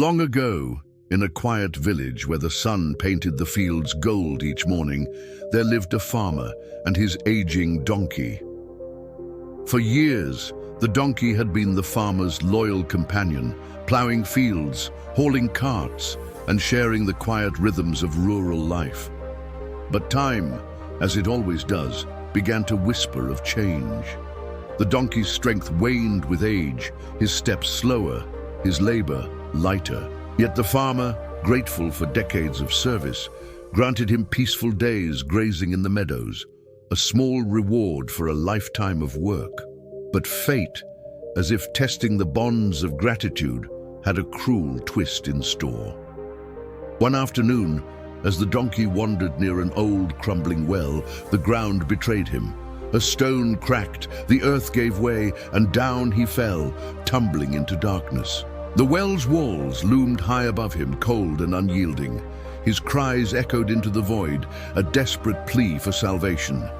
Long ago, in a quiet village where the sun painted the fields gold each morning, there lived a farmer and his aging donkey. For years, the donkey had been the farmer's loyal companion, plowing fields, hauling carts, and sharing the quiet rhythms of rural life. But time, as it always does, began to whisper of change. The donkey's strength waned with age, his steps slower, his labor lighter. Yet the farmer, grateful for decades of service, granted him peaceful days grazing in the meadows, a small reward for a lifetime of work. But fate, as if testing the bonds of gratitude, had a cruel twist in store. One afternoon, as the donkey wandered near an old crumbling well, the ground betrayed him. A stone cracked, the earth gave way, and down he fell, tumbling into darkness. The well's walls loomed high above him, cold and unyielding. His cries echoed into the void, a desperate plea for salvation.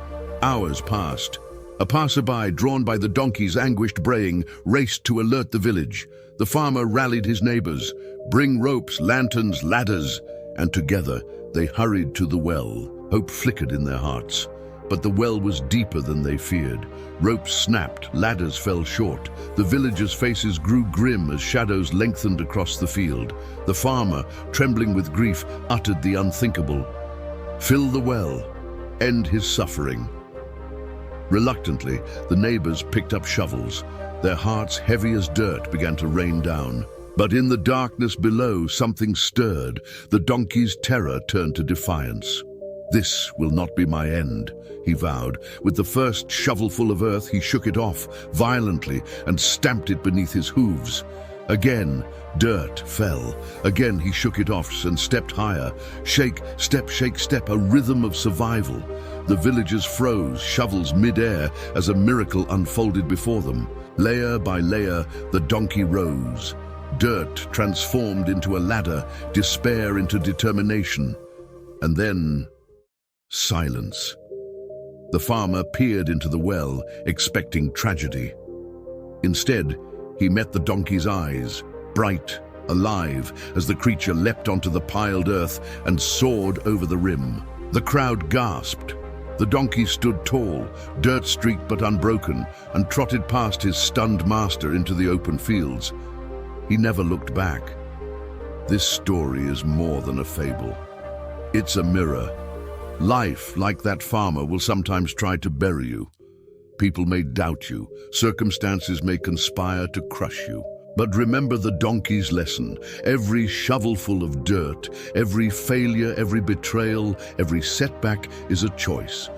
Hours passed. A passerby, drawn by the donkey's anguished braying, raced to alert the village. The farmer rallied his neighbors. "Bring ropes, lanterns, ladders," and together they hurried to the well. Hope flickered in their hearts. But the well was deeper than they feared. Ropes snapped, ladders fell short. The villagers' faces grew grim as shadows lengthened across the field. The farmer, trembling with grief, uttered the unthinkable. "Fill the well, end his suffering." Reluctantly, the neighbors picked up shovels. Their hearts, heavy as dirt, began to rain down. But in the darkness below, something stirred. The donkey's terror turned to defiance. "This will not be my end," he vowed. With the first shovelful of earth, he shook it off violently and stamped it beneath his hooves. Again, dirt fell. Again, he shook it off and stepped higher. Shake, step, a rhythm of survival. The villagers froze, shovels mid-air, as a miracle unfolded before them. Layer by layer, the donkey rose. Dirt transformed into a ladder, despair into determination. And then, silence. The farmer peered into the well, expecting tragedy. Instead, he met the donkey's eyes, bright, alive, as the creature leapt onto the piled earth and soared over the rim. The crowd gasped. The donkey stood tall, dirt-streaked but unbroken, and trotted past his stunned master into the open fields. He never looked back. This story is more than a fable. It's a mirror. Life, like that farmer, will sometimes try to bury you. People may doubt you. Circumstances may conspire to crush you. But remember the donkey's lesson. Every shovelful of dirt, every failure, every betrayal, every setback is a choice.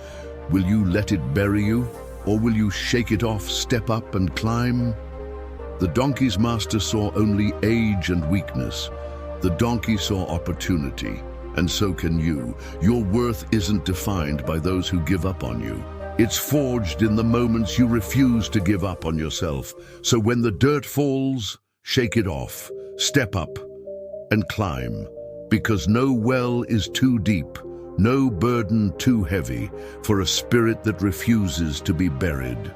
Will you let it bury you, or will you shake it off, step up and climb? The donkey's master saw only age and weakness. The donkey saw opportunity. And so can you. Your worth isn't defined by those who give up on you. It's forged in the moments you refuse to give up on yourself. So when the dirt falls, shake it off, step up, and climb. Because no well is too deep, no burden too heavy for a spirit that refuses to be buried.